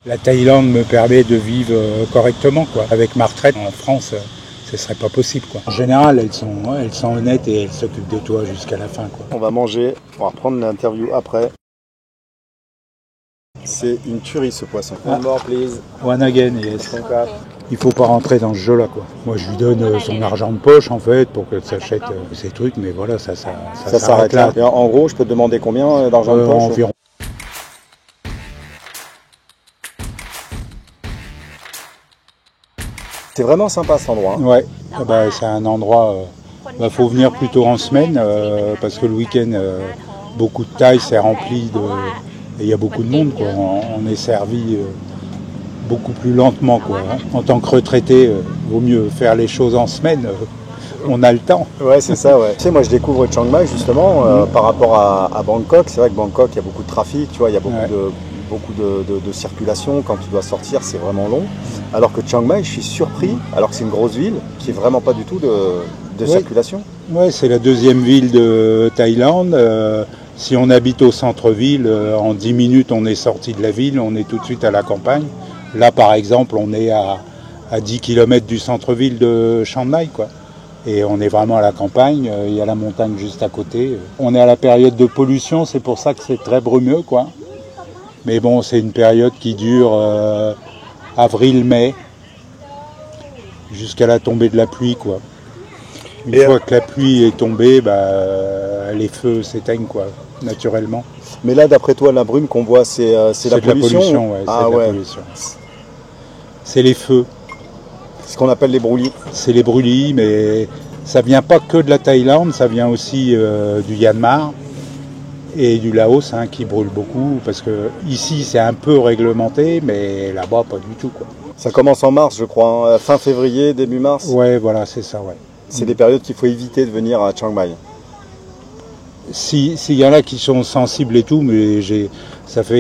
La Thaïlande me permet de vivre correctement, quoi. Avec ma retraite en France, ce serait pas possible, quoi. En général, elles sont honnêtes et elles s'occupent de toi jusqu'à la fin, quoi. On va manger, on va reprendre l'interview après. C'est une tuerie ce poisson. One more please. One again, yes. Il faut pas rentrer dans ce jeu-là, quoi. Moi, je lui donne son argent de poche, en fait, pour qu'elle s'achète ses trucs, mais voilà, ça s'arrête là. Et en gros, je peux te demander combien d'argent de poche Environ. C'est vraiment sympa cet endroit. Hein. Ouais, c'est un endroit. Faut venir plutôt en semaine parce que le week-end, beaucoup de tailles, c'est rempli de. Et il y a beaucoup de monde, quoi. On est servi beaucoup plus lentement, quoi. En tant que retraité, vaut mieux faire les choses en semaine. On a le temps. Ouais, c'est ça, ouais. Tu sais, moi je découvre Chiang Mai justement par rapport à Bangkok. C'est vrai que Bangkok, il y a beaucoup de trafic, tu vois, il y a beaucoup de circulation. Quand tu dois sortir, c'est vraiment long. Alors que Chiang Mai, je suis surpris, alors que c'est une grosse ville, qui est vraiment pas du tout de circulation. Ouais, c'est la deuxième ville de Thaïlande. Si on habite au centre-ville, en 10 minutes, on est sorti de la ville, on est tout de suite à la campagne. Là, par exemple, on est à 10 km du centre-ville de Chiang Mai, quoi. Et on est vraiment à la campagne, il y a la montagne juste à côté. On est à la période de pollution, c'est pour ça que c'est très brumeux, quoi. Mais bon, c'est une période qui dure avril-mai, jusqu'à la tombée de la pluie, quoi. Une fois que la pluie est tombée, les feux s'éteignent, quoi, naturellement. Mais là, d'après toi, la brume qu'on voit, c'est la pollution. Ouais, c'est la pollution. C'est les feux. Ce qu'on appelle les brûlis. C'est les brûlis, mais ça vient pas que de la Thaïlande, ça vient aussi du Myanmar et du Laos, qui brûlent beaucoup, parce que ici c'est un peu réglementé, mais là-bas pas du tout, quoi. Ça commence en mars, je crois, hein, fin février, début mars. Ouais, voilà, c'est ça, ouais. C'est des périodes qu'il faut éviter de venir à Chiang Mai. S'il y en a qui sont sensibles et tout, mais je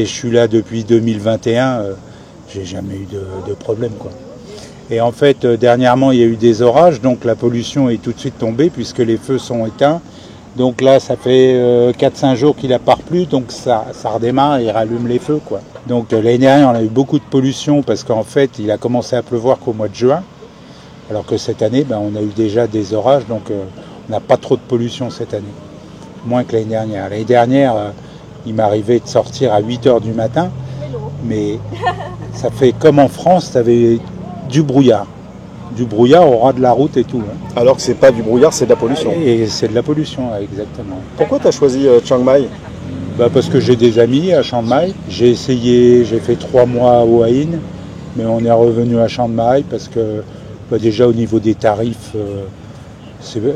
suis là depuis 2021, j'ai jamais eu de problème, quoi. Et en fait, dernièrement, il y a eu des orages, donc la pollution est tout de suite tombée puisque les feux sont éteints. Donc là, ça fait 4-5 jours qu'il n'a pas plu, donc ça redémarre et rallume les feux, quoi. Donc l'année dernière, on a eu beaucoup de pollution parce qu'en fait, il a commencé à pleuvoir qu'au mois de juin. Alors que cette année, on a eu déjà des orages, donc on n'a pas trop de pollution cette année. Moins que l'année dernière. L'année dernière, il m'arrivait de sortir à 8h du matin, mais ça fait comme en France, tu avais du brouillard au ras de la route et tout. Hein. Alors que c'est pas du brouillard, c'est de la pollution. Et c'est de la pollution, exactement. Pourquoi tu as choisi Chiang Mai ? Parce que j'ai des amis à Chiang Mai. J'ai fait 3 mois à Hua Hin, mais on est revenu à Chiang Mai parce que déjà au niveau des tarifs,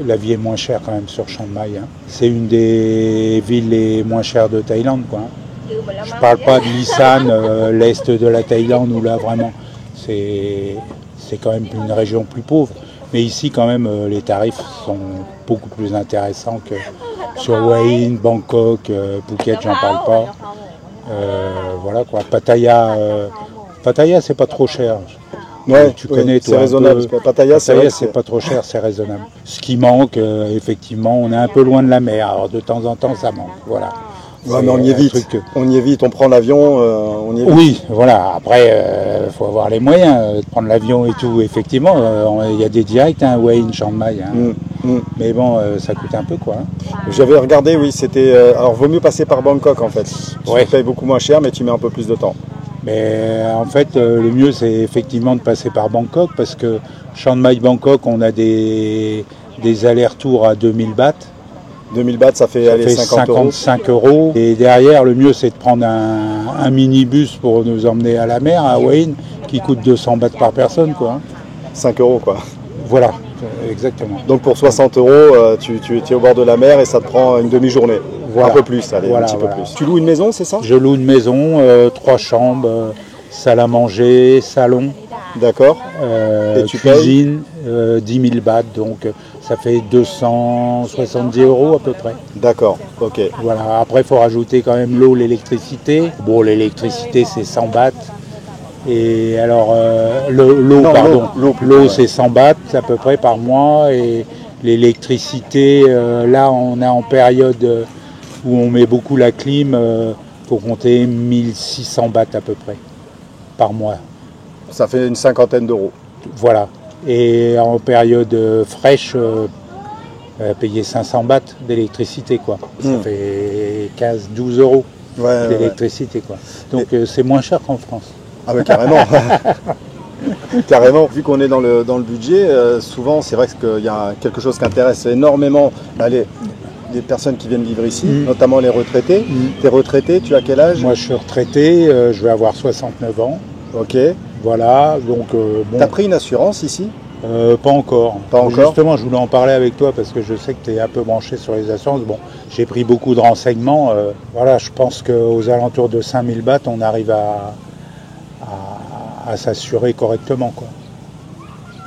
la vie est moins chère quand même sur Chiang Mai. Hein. C'est une des villes les moins chères de Thaïlande, quoi. Hein. Je parle pas de Isan, l'est de la Thaïlande, où là vraiment c'est quand même une région plus pauvre. Mais ici, quand même, les tarifs sont beaucoup plus intéressants que sur Hua Hin, Bangkok, Phuket, j'en parle pas. Voilà, quoi. Pattaya, c'est pas trop cher. Ouais, tu connais, c'est raisonnable. Pattaya, c'est pas trop cher, c'est raisonnable. Ce qui manque, effectivement, on est un peu loin de la mer. Alors de temps en temps, ça manque. Voilà. Ouais, mais on y est vite, on prend l'avion, on y est vite. Oui, voilà, après, il faut avoir les moyens de prendre l'avion et tout, effectivement, il y a des directs, Hua Hin, Chiang Mai, mais bon, ça coûte un peu, quoi. Hein. J'avais regardé, oui, c'était... alors, vaut mieux passer par Bangkok, en fait. Tu payes beaucoup moins cher, mais tu mets un peu plus de temps. Mais en fait, le mieux, c'est effectivement de passer par Bangkok, parce que Chiang Mai-Bangkok, on a des allers-retours à 2000 bahts. 2000 bahts, ça fait 55 euros. Et derrière, le mieux, c'est de prendre un minibus pour nous emmener à la mer, à Hua Hin, qui coûte 200 bahts par personne, quoi. 5 euros, quoi. Voilà, exactement. Donc pour 60 euros, tu es au bord de la mer et ça te prend une demi-journée. Voilà. Un peu plus, allez, un petit peu plus. Tu loues une maison, c'est ça ? Je loue une maison, 3 chambres, salle à manger, salon. D'accord. Et tu cuisine, 10 000 bahts, donc ça fait 270 euros à peu près. D'accord, ok. Voilà, après il faut rajouter quand même l'eau, l'électricité. Bon, l'électricité c'est 100 bahts. Et alors, l'eau c'est 100 bahts à peu près par mois. Et l'électricité, là on est en période où on met beaucoup la clim, faut compter 1600 bahts à peu près. par mois. Ça fait une cinquantaine d'euros. Voilà. Et en période fraîche, payer 500 bahts d'électricité, quoi. Ça fait 15-12 euros d'électricité, quoi. Donc c'est moins cher qu'en France. Ah mais carrément. Carrément. Vu qu'on est dans le budget, souvent c'est vrai qu'il y a quelque chose qui intéresse énormément les personnes qui viennent vivre ici, notamment les retraités. T'es retraité, tu as quel âge? Moi je suis retraité, je vais avoir 69 ans. Ok. Voilà, donc bon. T'as pris une assurance ici? Pas encore. Pas encore. Justement, je voulais en parler avec toi parce que je sais que tu es un peu branché sur les assurances. Bon, j'ai pris beaucoup de renseignements. Voilà, je pense qu'aux alentours de 5000 bahts, on arrive à s'assurer correctement, quoi.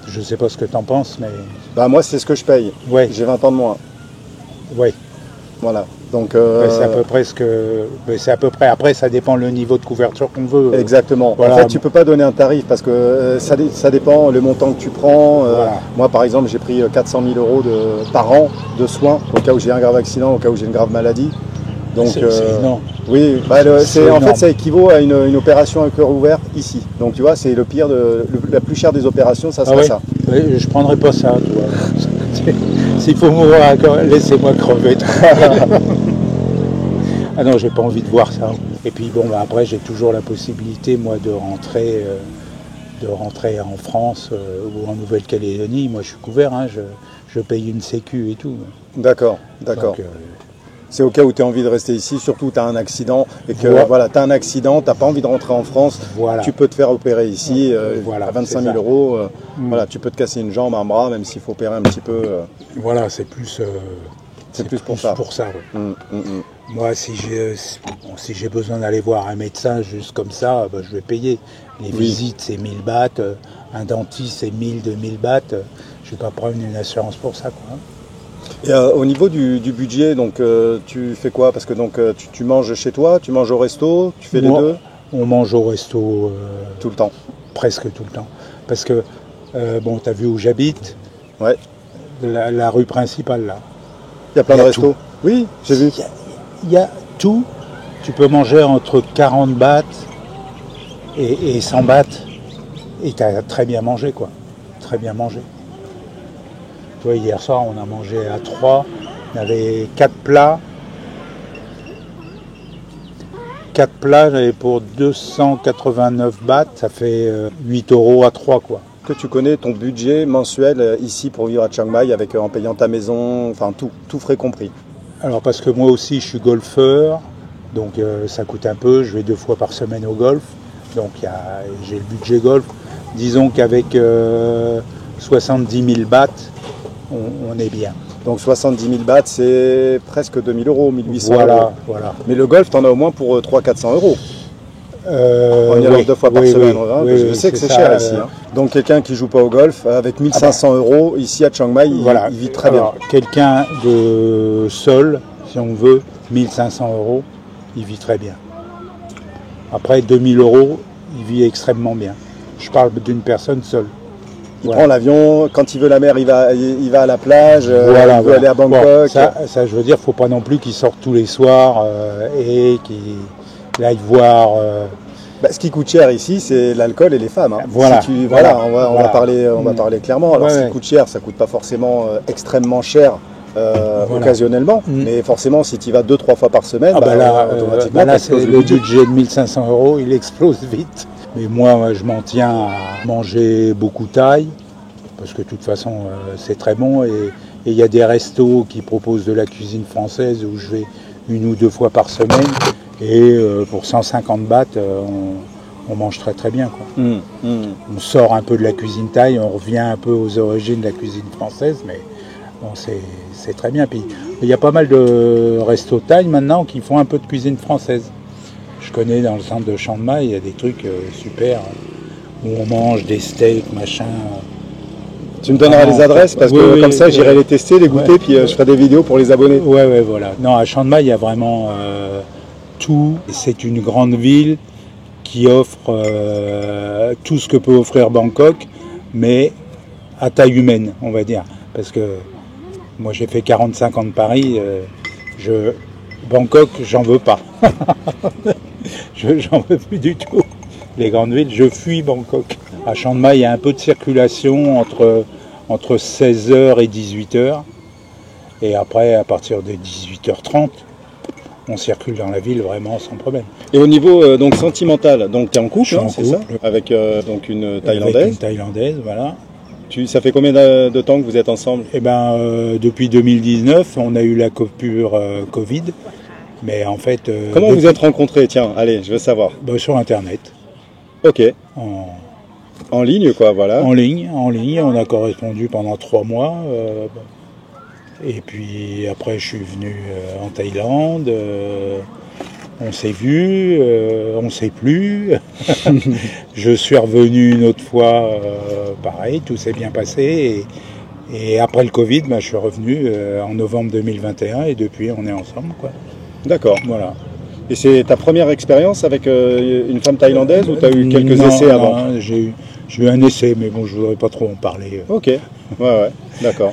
Je sais pas ce que tu en penses, mais... Bah moi, c'est ce que je paye. Ouais. J'ai 20 ans de moins. Oui. Voilà. Donc, c'est à peu près ce que... C'est à peu près... Après, ça dépend le niveau de couverture qu'on veut. Exactement. Voilà. En fait, tu peux pas donner un tarif parce que ça dépend le montant que tu prends. Voilà. Moi, par exemple, j'ai pris 400 000 euros par an de soins au cas où j'ai un grave accident, au cas où j'ai une grave maladie. Donc, c'est énorme. Oui, bah, en fait, ça équivaut à une opération à cœur ouvert ici. Donc, tu vois, c'est le pire, la plus chère des opérations, ça serait ça. Oui, je prendrais pas ça, toi. S'il faut mourir à cœur, laissez-moi crever. Ah non, j'ai pas envie de voir ça. Et puis bon, bah, après, j'ai toujours la possibilité, moi, de rentrer en France ou en Nouvelle-Calédonie. Moi, je suis couvert, hein, je paye une sécu et tout. D'accord, d'accord. Donc, c'est au cas où tu as envie de rester ici, surtout tu as un accident et que voilà, tu as un accident, tu n'as pas envie de rentrer en France, tu peux te faire opérer ici à 25 000 euros. Voilà, tu peux te casser une jambe, un bras, même s'il faut opérer un petit peu. Voilà, c'est plus, pour ça. Ouais. Moi, si j'ai besoin d'aller voir un médecin juste comme ça, bah, je vais payer. Les visites, c'est 1000 bahts, un dentiste, c'est 1000-2000 bahts. Je ne vais pas prendre une assurance pour ça, quoi. Et au niveau du budget, donc tu fais quoi? Parce que donc tu manges chez toi, tu manges au resto, tu fais les deux? On mange au resto tout le temps. Presque tout le temps. Parce que, bon, tu as vu où j'habite? Ouais. La rue principale, là. Il y a plein de restos? Oui, j'ai vu. Il y a tout. Tu peux manger entre 40 bahts et 100 bahts. Et tu as très bien mangé, quoi. Très bien mangé. Tu vois, hier soir, on a mangé à 3. On avait 4 plats. 4 plats, et pour 289 bahts, ça fait 8 euros à 3, quoi. Que tu connais ton budget mensuel ici pour vivre à Chiang Mai avec en payant ta maison, enfin tout frais compris? Alors parce que moi aussi je suis golfeur, donc ça coûte un peu, je vais 2 fois par semaine au golf, donc j'ai le budget golf. Disons qu'avec 70 000 bahts, on est bien. Donc 70 000 bahts, c'est presque 2000 euros, 1800 euros. Voilà. Mais le golf, t'en as au moins pour 300-400 euros. On y allant 2 fois par semaine. Je sais que c'est cher ici. Hein. Donc quelqu'un qui joue pas au golf, avec 1500 euros ici à Chiang Mai, il vit très bien. Quelqu'un de seul, si on veut, 1500 euros, il vit très bien. Après 2000 euros, il vit extrêmement bien. Je parle d'une personne seule. Il prend l'avion, quand il veut la mer, il va à la plage, il veut aller à Bangkok. Bon, ça, je veux dire, faut pas non plus qu'il sorte tous les soirs et qu'il aille voir... ce qui coûte cher ici, c'est l'alcool et les femmes. Hein. Voilà, si on va parler clairement. Alors, ce qui coûte cher, ça coûte pas forcément extrêmement cher occasionnellement, mais forcément, si tu y vas 2-3 fois par semaine, automatiquement, le budget de 1500 euros, il explose vite. Mais moi, je m'en tiens à manger beaucoup thaï, parce que de toute façon, c'est très bon. Et il y a des restos qui proposent de la cuisine française où je vais 1 ou 2 fois par semaine. Et pour 150 bahts, on mange très très bien, quoi. On sort un peu de la cuisine thaï, on revient un peu aux origines de la cuisine française, mais bon, c'est très bien. Puis il y a pas mal de restos thaï maintenant qui font un peu de cuisine française. Je connais dans le centre de Chiang Mai, il y a des trucs super où on mange des steaks, machin. Tu me donneras les adresses parce que comme ça j'irai les tester, les goûter, puis je ferai des vidéos pour les abonnés. Ouais, voilà. Non, à Chiang Mai, il y a vraiment tout. C'est une grande ville qui offre tout ce que peut offrir Bangkok, mais à taille humaine, on va dire. Parce que moi, j'ai fait 45 ans de Paris. Bangkok, j'en veux pas. J'en veux plus du tout. les grandes villes. Je fuis Bangkok. À Chiang Mai, il y a un peu de circulation entre 16h et 18h. Et après, à partir de 18h30, on circule dans la ville vraiment sans problème. Et au niveau donc sentimental, donc tu es en couple, Je suis en c'est ça? couple. Avec donc une Thaïlandaise. Avec une Thaïlandaise, voilà. Ça fait combien de temps que vous êtes ensemble? Eh ben, depuis 2019, on a eu la coupure Covid. Mais en fait... Comment vous êtes rencontrés? Tiens, allez, je veux savoir. Sur Internet. Ok. En ligne, quoi, voilà. En ligne, on a correspondu pendant 3 mois. Et puis après, je suis venu en Thaïlande. On s'est vu, on ne sait plus. Je suis revenu une autre fois, pareil, tout s'est bien passé. Et après le Covid, je suis revenu en novembre 2021 et depuis, on est ensemble, quoi. D'accord. Voilà. Et c'est ta première expérience avec une femme thaïlandaise ou tu as eu quelques essais avant? Non, j'ai eu un essai, mais bon, je ne voudrais pas trop en parler. Ok, ouais, d'accord.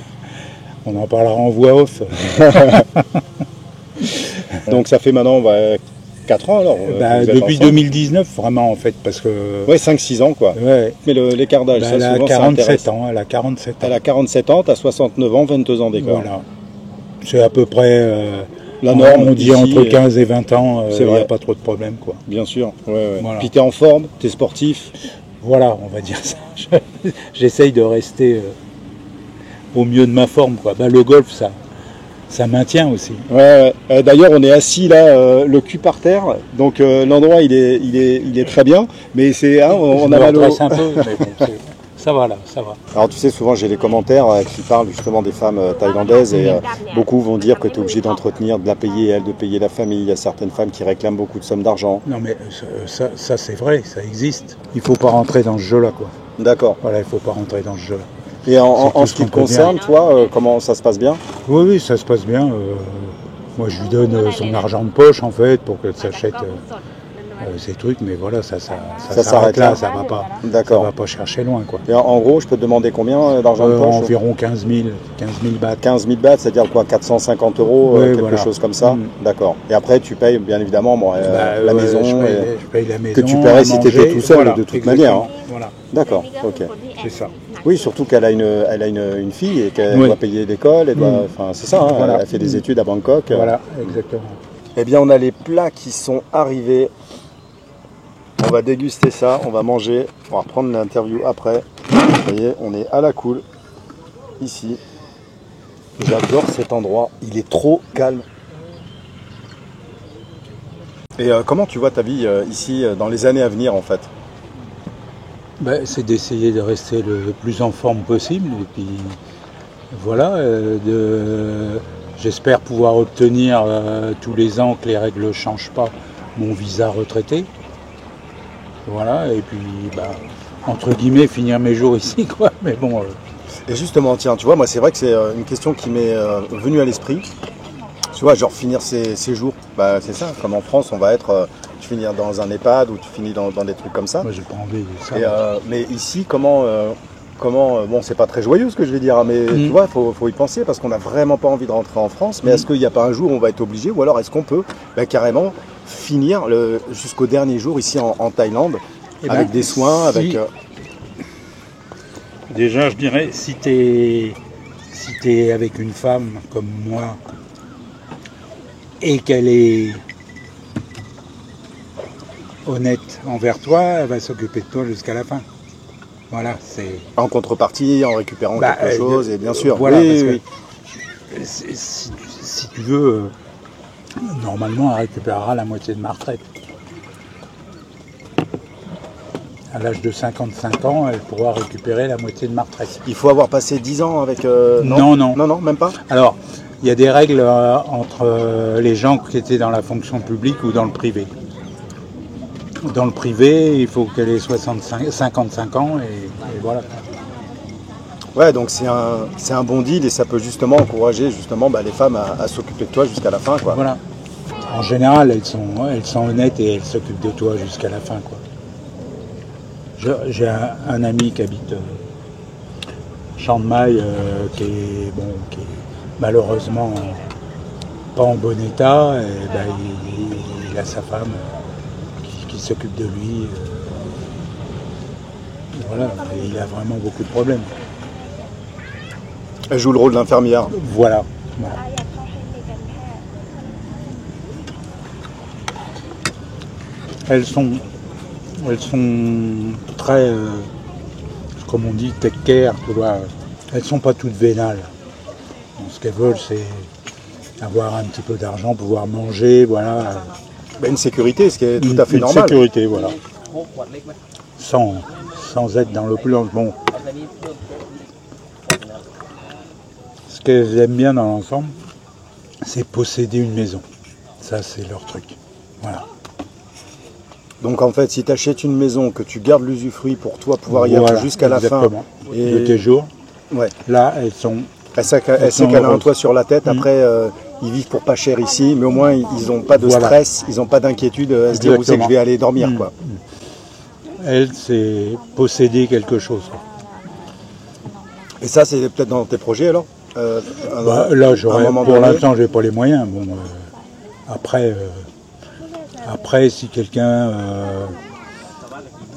On en parlera en voix off. Donc ça fait maintenant 4 ans alors depuis 2019, vraiment, en fait, parce que... Ouais, 5-6 ans, quoi. Ouais. Mais l'écart d'âge, ça, elle a souvent, 47 ans, elle a 47 ans. Elle a 47 ans, tu as 69 ans, 22 ans d'écart. Voilà. C'est à peu près... la norme, on dit ici, entre 15 et 20 ans, il n'y a pas trop de problème, quoi. Bien sûr, ouais. Voilà. Puis tu es en forme, tu es sportif. Voilà, on va dire ça. J'essaye de rester au mieux de ma forme, quoi. Le golf, ça maintient aussi. Ouais. D'ailleurs, on est assis là, le cul par terre, donc l'endroit il est très bien, mais c'est on a mal au... un peu, mais bon, ça va là, ça va. Alors tu sais, souvent j'ai les commentaires qui parlent justement des femmes thaïlandaises et beaucoup vont dire que tu es obligé d'entretenir, de la payer, elle de payer la famille. Il y a certaines femmes qui réclament beaucoup de sommes d'argent. Non mais ça c'est vrai, ça existe. Il faut pas rentrer dans ce jeu-là, quoi. D'accord. Voilà, il faut pas rentrer dans ce jeu-là. Et en ce qui te concerne, toi, comment ça se passe bien? Oui, ça se passe bien. Moi, je lui donne son argent de poche, en fait, pour qu'elle s'achète ces trucs, mais voilà, ça s'arrête là, ça va pas. D'accord. Ça va pas chercher loin, quoi. Et en gros, je peux te demander combien d'argent de poche? Environ 15 000 bahts. 15 000 bahts, c'est-à-dire quoi, 450 €, quelque chose comme ça. D'accord. Et après, tu payes bien évidemment la maison. Je paye la maison. Que tu paierais si tu étais tout seul, de toute manière. Voilà. D'accord, ok. C'est ça. Oui, surtout qu'elle a une fille et qu'elle doit payer l'école. Enfin, c'est ça, voilà. Elle fait des études à Bangkok. Voilà, exactement. Eh bien, on a les plats qui sont arrivés. On va déguster ça, on va manger, on va reprendre l'interview après. Vous voyez, on est à la cool, ici. J'adore cet endroit, il est trop calme. Et comment tu vois ta vie ici dans les années à venir en fait? C'est d'essayer de rester le plus en forme possible et puis voilà, j'espère pouvoir obtenir tous les ans que les règles ne changent pas mon visa retraité. Voilà, et puis, entre guillemets, finir mes jours ici, quoi. Mais bon. Et justement, tiens, tu vois, moi, c'est vrai que c'est une question qui m'est venue à l'esprit. Tu vois, genre finir ses jours, c'est ça. Comme en France, on va être, tu finis dans un EHPAD ou tu finis dans des trucs comme ça. Moi, j'ai pas envie de ça. Mais ici, comment bon, c'est pas très joyeux ce que je vais dire, mais tu vois, faut y penser parce qu'on n'a vraiment pas envie de rentrer en France. Mais est-ce qu'il n'y a pas un jour où on va être obligé, ou alors est-ce qu'on peut carrément finir jusqu'au dernier jour ici en Thaïlande avec des soins, avec... Déjà, je dirais, si t'es avec une femme comme moi et qu'elle est honnête envers toi, elle va s'occuper de toi jusqu'à la fin. Voilà, c'est... En contrepartie, en récupérant quelque chose, et bien sûr. Voilà, oui. Si tu veux, normalement, elle récupérera la moitié de ma retraite. À l'âge de 55 ans, elle pourra récupérer la moitié de ma retraite. Il faut avoir passé 10 ans avec... Non, même pas. Alors, il y a des règles entre les gens qui étaient dans la fonction publique ou dans le privé. Dans le privé, il faut qu'elle ait 55 ans et voilà. Ouais, donc c'est un bon deal et ça peut justement encourager les femmes à s'occuper de toi jusqu'à la fin, quoi. Voilà. En général, elles sont honnêtes et elles s'occupent de toi jusqu'à la fin, quoi. J'ai un ami qui habite Chiang Mai, qui est malheureusement pas en bon état. Et il a sa femme qui s'occupe de lui. Voilà, et il a vraiment beaucoup de problèmes. Elle joue le rôle d'infirmière. Voilà. Voilà. Elles sont très, comme on dit, take care, tu vois. Elles sont pas toutes vénales. Donc, ce qu'elles veulent, c'est avoir un petit peu d'argent, pouvoir manger, voilà. Ben, une sécurité, ce qui est tout à fait normal. Une sécurité, voilà. Sans être dans l'opulence. Bon. Ce qu'elles aiment bien dans l'ensemble, c'est posséder une maison. Ça, c'est leur truc. Voilà. Donc en fait, si tu achètes une maison, que tu gardes l'usufruit pour toi pouvoir y être jusqu'à la fin de tes jours, ouais. Là, elles sont... Elle sait qu'elle a un toit sur la tête, après ils vivent pour pas cher ici, mais au moins ils n'ont pas de stress, ils n'ont pas d'inquiétude à se dire où c'est que je vais aller dormir. Quoi. Elle, c'est posséder quelque chose. Quoi. Et ça, c'est peut-être dans tes projets alors là, pour l'instant, j'ai pas les moyens. Bon, après, si quelqu'un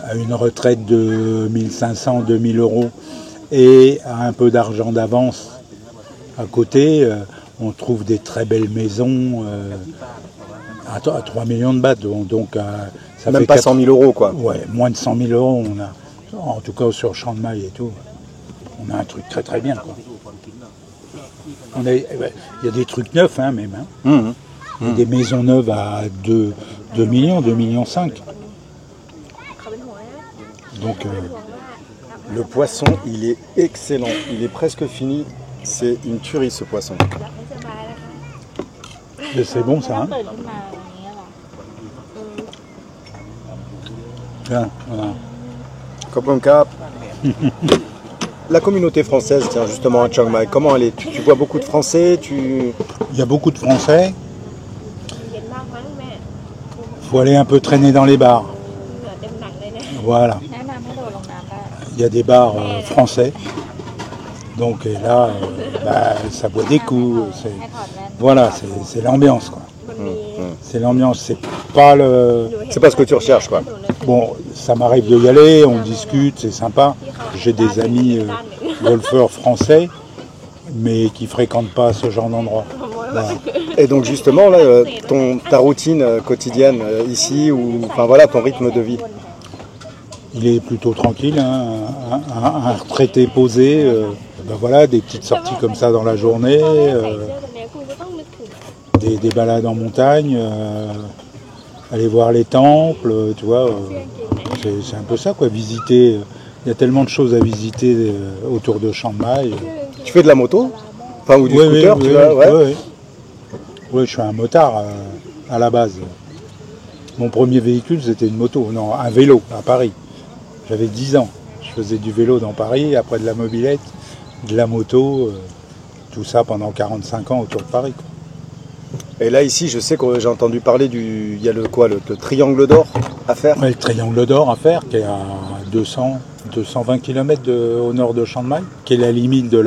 a une retraite de 1500, 2000 euros et a un peu d'argent d'avance à côté, on trouve des très belles maisons à 3 millions de bahts. Donc, ça même fait pas 100 000 euros, quoi. Ouais, moins de 100 000 euros, on a, en tout cas sur Chiang Mai et tout, on a un truc très très bien, quoi. Il y a des trucs neufs, hein, même. Hein. Il y a des maisons neuves à 2 millions, 2,5 millions. Donc, le poisson, il est excellent. Il est presque fini. C'est une tuerie, ce poisson. C'est bon, ça, hein. Bien, voilà. Kopong Kap. La communauté française, tiens, justement à Chiang Mai, comment elle est? Tu vois beaucoup de Français? Il y a beaucoup de Français. Il faut aller un peu traîner dans les bars. Voilà. Il y a des bars français. Donc et là, ça boit des coups. Voilà, c'est l'ambiance, quoi. C'est l'ambiance, c'est pas ce que tu recherches, quoi. Bon, ça m'arrive de y aller, on discute, c'est sympa. J'ai des amis golfeurs français, mais qui fréquentent pas ce genre d'endroit. Voilà. Et donc justement, là, ta routine quotidienne ici, ton rythme de vie? Il est plutôt tranquille, hein, un retraité posé, voilà, des petites sorties comme ça dans la journée, des balades en montagne, aller voir les temples, tu vois, c'est un peu ça, quoi, visiter. Il y a tellement de choses à visiter autour de Chiang Mai. Tu fais de la moto? Enfin, ou du scooter, tu vois, ouais. Oui, je suis un motard à la base. Mon premier véhicule, c'était une moto, non, un vélo à Paris. J'avais 10 ans. Je faisais du vélo dans Paris, après de la mobilette, de la moto, tout ça pendant 45 ans autour de Paris, quoi. Et là, ici, je sais que j'ai entendu parler il y a le triangle d'or à faire. Ouais, le triangle d'or à faire, qui est à 220 km au nord de Chiang Mai, qui est la limite du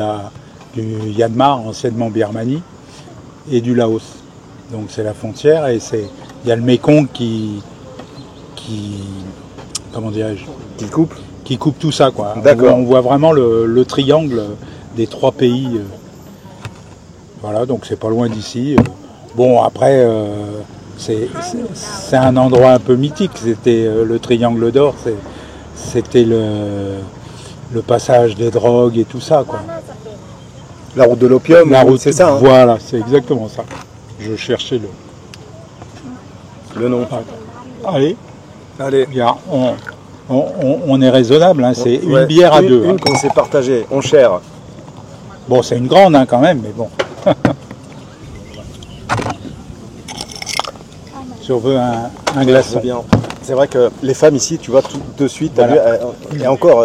Myanmar, anciennement Birmanie, et du Laos. Donc c'est la frontière, et il y a le Mekong qui comment dirais-je, qui coupe tout ça, quoi. D'accord. On voit vraiment le triangle des 3 pays. Voilà, donc c'est pas loin d'ici. Bon, après, c'est un endroit un peu mythique. C'était le triangle d'or, c'était le passage des drogues et tout ça, quoi. La route de l'opium, c'est ça, hein. Voilà, c'est exactement ça. Je cherchais le nom. Allez. Bien, on est raisonnable, hein, c'est une bière à 2. Une qu'on s'est partagée, on share. Bon, c'est une grande, hein, quand même, mais bon. Si on veut un glaçon. Bien. C'est vrai que les femmes ici, tu vois, tout de suite, voilà. Et encore,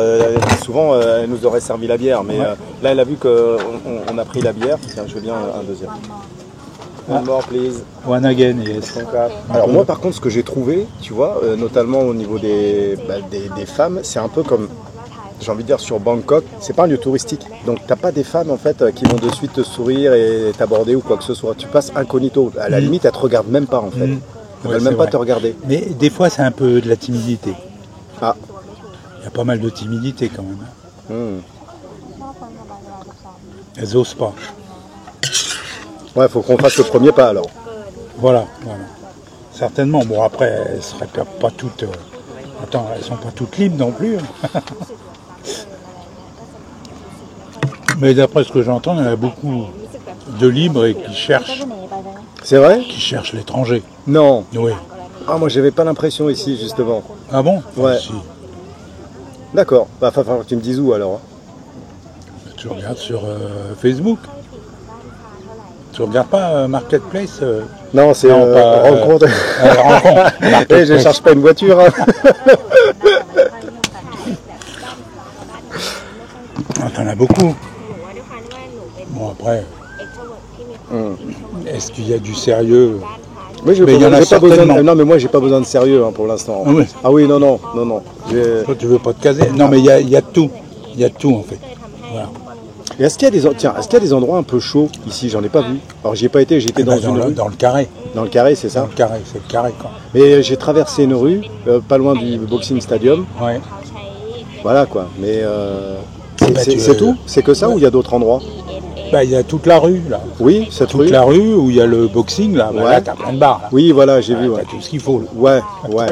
souvent, elles nous auraient servi la bière, mais là, elle a vu qu'on a pris la bière. Tiens, je veux bien un deuxième. One more, please. One again, yes. Alors moi, par contre, ce que j'ai trouvé, tu vois, notamment au niveau des femmes, c'est un peu comme, j'ai envie de dire, sur Bangkok, c'est pas un lieu touristique. Donc t'as pas des femmes en fait qui vont de suite te sourire et t'aborder ou quoi que ce soit. Tu passes incognito. À la limite, elles te regardent même pas en fait. Elles veulent même pas te regarder. Mais des fois, c'est un peu de la timidité. Ah. y a pas mal de timidité quand même. Hmm. Elles osent pas. Ouais, faut qu'on fasse le premier pas alors. Voilà. Certainement. Bon, après, elles seraient pas toutes... Attends, elles sont pas toutes libres non plus. Mais d'après ce que j'entends, il y en a beaucoup de libres et qui cherchent l'étranger. Non. Oui. Ah, moi j'avais pas l'impression ici justement. Ah bon? Ouais. Si. D'accord. Bah, va falloir que tu me dises où alors. Tu regardes sur Facebook. Tu regardes pas Marketplace Non, c'est pas, rencontre. rencontre. Eh, je ne cherche pas une voiture. Hein. Ah, t'en as beaucoup. Bon, après, est-ce qu'il y a du sérieux? Oui, Mais il y en a j'ai pas besoin certainement. non, mais moi j'ai pas besoin de sérieux hein, pour l'instant. Ah oui. Ah oui, non. Toi, tu veux pas te caser? Non, mais il y a de tout. Il y a de tout, en fait. Voilà. Et est-ce qu'il y a des endroits un peu chauds ici? J'en ai pas vu. Alors j'y ai pas été, j'étais dans une rue. Dans le carré. Dans le carré, c'est ça? Dans le carré, c'est le carré, quoi. Mais j'ai traversé une rue, pas loin du Boxing Stadium. Ouais. Voilà quoi. Mais Bah, c'est tout? C'est que ça ou il y a d'autres endroits? Bah, il y a toute la rue, là. Oui, cette Toute rue. la rue où il y a le boxing, là. Bah, Ouais. là, t'as plein de bars, là. Oui, voilà, j'ai vu. T'as Ouais. tout ce qu'il faut, là. Ouais.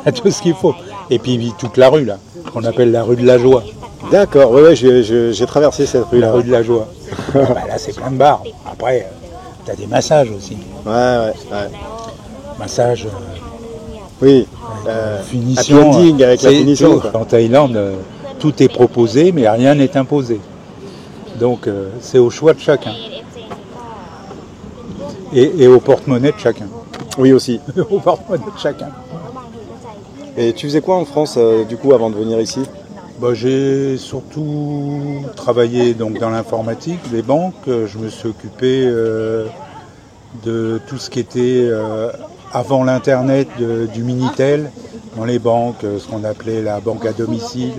T'as tout ce qu'il faut. Et puis, toute la rue, là. Qu'on appelle la rue de la joie. D'accord, ouais, j'ai traversé cette rue La là. rue de la joie. Bah, là, c'est plein de bars. Après, t'as des massages aussi. Ouais. Massages, Oui. finition. happy ending avec la C'est finition. tout. Quoi. En Thaïlande, tout est proposé, mais rien n'est imposé. Donc, c'est au choix de chacun. Et au porte-monnaie de chacun. Oui aussi. Au porte-monnaie de chacun. Et tu faisais quoi en France du coup avant de venir ici? Bah, j'ai surtout travaillé donc, dans l'informatique, les banques. Je me suis occupé de tout ce qui était avant l'Internet du Minitel dans les banques, ce qu'on appelait la banque à domicile,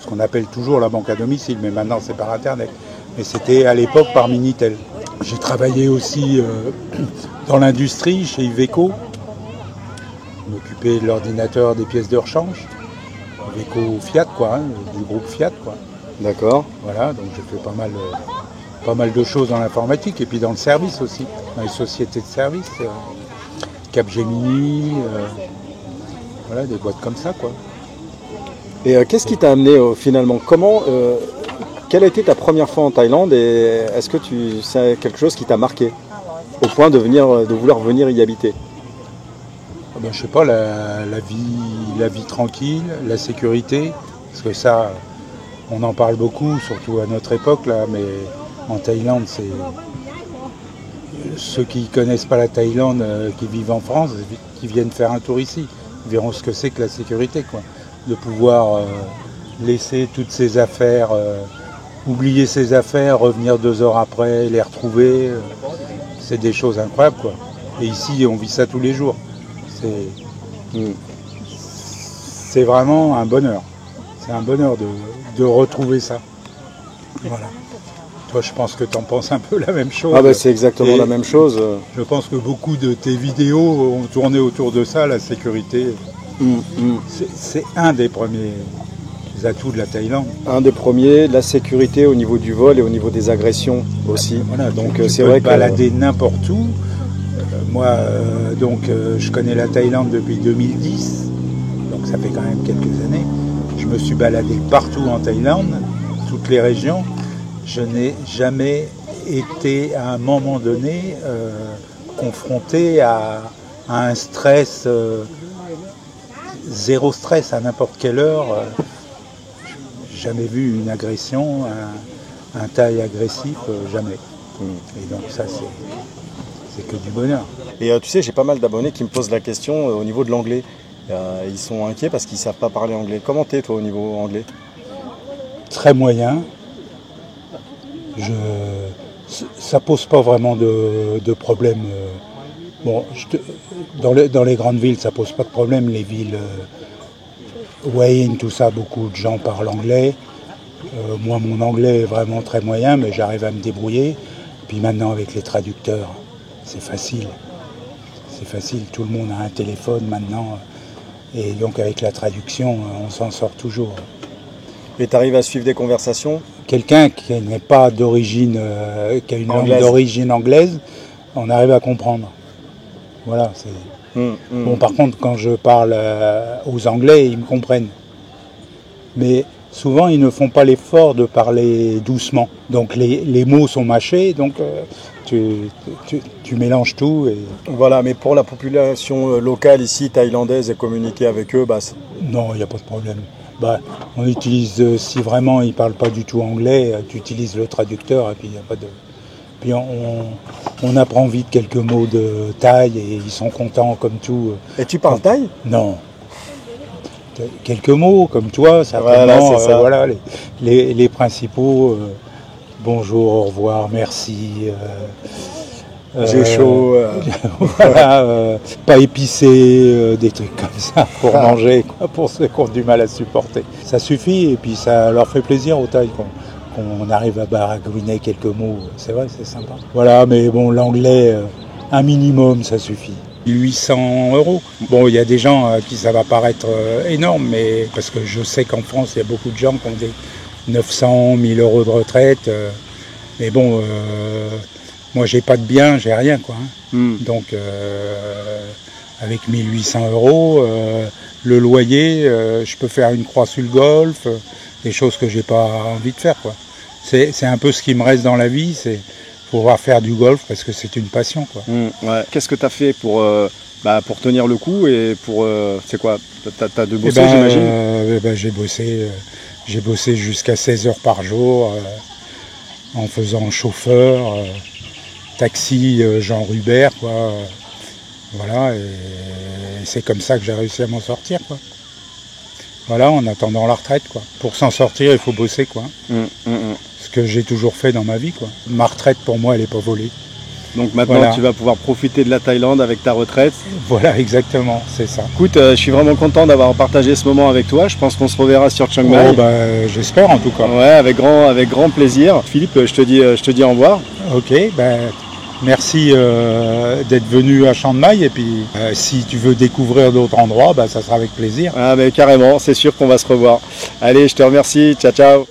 ce qu'on appelle toujours la banque à domicile, mais maintenant c'est par Internet. Mais c'était à l'époque par Minitel. J'ai travaillé aussi dans l'industrie, chez Iveco. Je m'occupais de l'ordinateur, des pièces de rechange. Iveco Fiat, quoi, hein, du groupe Fiat, quoi. D'accord. Voilà, donc j'ai fait pas mal de choses dans l'informatique et puis dans le service aussi, dans les sociétés de service, Capgemini, voilà, des boîtes comme ça, quoi. Et qu'est-ce qui t'a amené finalement? Quelle a été ta première fois en Thaïlande et est-ce que c'est quelque chose qui t'a marqué au point de vouloir venir y habiter? Ben, je sais pas, la vie tranquille, la sécurité, parce que ça, on en parle beaucoup, surtout à notre époque, là, mais en Thaïlande, c'est... Ceux qui ne connaissent pas la Thaïlande, qui vivent en France, qui viennent faire un tour ici, ils verront ce que c'est que la sécurité, quoi. De pouvoir laisser toutes ses affaires, oublier ses affaires, revenir 2 heures après, les retrouver, c'est des choses incroyables, quoi. Et ici, on vit ça tous les jours. C'est vraiment un bonheur. C'est un bonheur de retrouver ça. Voilà. Toi, je pense que tu en penses un peu la même chose. Ah bah c'est exactement la même chose. Je pense que beaucoup de tes vidéos ont tourné autour de ça, la sécurité. C'est un des premiers atouts de la Thaïlande. Un des premiers, la sécurité au niveau du vol et au niveau des agressions aussi. Voilà, donc c'est tu peux vrai te balader n'importe où. Moi, je connais la Thaïlande depuis 2010, donc ça fait quand même quelques années. Je me suis baladé partout en Thaïlande, toutes les régions. Je n'ai jamais été à un moment donné confronté à un stress, zéro stress à n'importe quelle heure. Jamais vu une agression, un Thaï agressif, jamais. Et donc ça, c'est que du bonheur. Et tu sais, j'ai pas mal d'abonnés qui me posent la question au niveau de l'anglais. Ils sont inquiets parce qu'ils ne savent pas parler anglais. Comment t'es toi au niveau anglais? Très moyen. Ça pose pas vraiment de problème. Bon, dans les grandes villes, ça pose pas de problème. Les villes, Wayne, tout ça, beaucoup de gens parlent anglais. Moi, mon anglais est vraiment très moyen, mais j'arrive à me débrouiller. Puis maintenant, avec les traducteurs, c'est facile. C'est facile. Tout le monde a un téléphone maintenant. Et donc avec la traduction, on s'en sort toujours. Et tu arrives à suivre des conversations? Quelqu'un qui n'est pas d'origine, qui a une langue d'origine anglaise, on arrive à comprendre. Voilà. Bon, par contre, quand je parle aux Anglais, ils me comprennent. Mais souvent, ils ne font pas l'effort de parler doucement. Donc les mots sont mâchés, donc tu mélanges tout. Et... Voilà, mais pour la population locale ici, thaïlandaise, et communiquer avec eux, non, il n'y a pas de problème. On utilise, si vraiment ils ne parlent pas du tout anglais, tu utilises le traducteur et puis il n'y a pas de... Puis on apprend vite quelques mots de thaï et ils sont contents comme tout. Et tu parles thaï? Non. Quelques mots comme toi, certainement. Voilà, c'est ça. Voilà les principaux. Bonjour, au revoir, merci. J'ai chaud. Voilà, pas épicé, des trucs comme ça pour manger, quoi, pour ceux qui ont du mal à supporter. Ça suffit et puis ça leur fait plaisir aux Thaïs. On arrive à baragouiner quelques mots, c'est vrai, c'est sympa. Voilà, mais bon, l'anglais, un minimum, ça suffit. 800 €. Bon, il y a des gens à qui ça va paraître énorme, mais parce que je sais qu'en France, il y a beaucoup de gens qui ont des 900, 1000 € de retraite. Mais bon, moi, j'ai pas de bien, j'ai rien, quoi. Donc, avec 1800 €, le loyer, je peux faire une croix sur le golf, des choses que j'ai pas envie de faire, quoi. C'est un peu ce qui me reste dans la vie, c'est pouvoir faire du golf parce que c'est une passion, quoi. Ouais. Qu'est-ce que tu as fait pour tenir le coup et pour... c'est quoi? T'as de bosser, j'imagine? J'ai bossé jusqu'à 16 heures par jour en faisant chauffeur, taxi Jean Rubert, quoi. Voilà, et c'est comme ça que j'ai réussi à m'en sortir, quoi. Voilà, en attendant la retraite, quoi. Pour s'en sortir, il faut bosser, quoi. Ce que j'ai toujours fait dans ma vie, quoi. Ma retraite, pour moi, elle n'est pas volée. Donc maintenant, tu vas pouvoir profiter de la Thaïlande avec ta retraite. Voilà, exactement, c'est ça. Écoute, je suis vraiment content d'avoir partagé ce moment avec toi. Je pense qu'on se reverra sur Chiang Mai. J'espère en tout cas. Ouais, avec grand plaisir. Philippe, je te dis au revoir. Ok, merci d'être venu à Chiang Mai et puis si tu veux découvrir d'autres endroits, ça sera avec plaisir. Ah mais carrément, c'est sûr qu'on va se revoir. Allez, je te remercie. Ciao, ciao.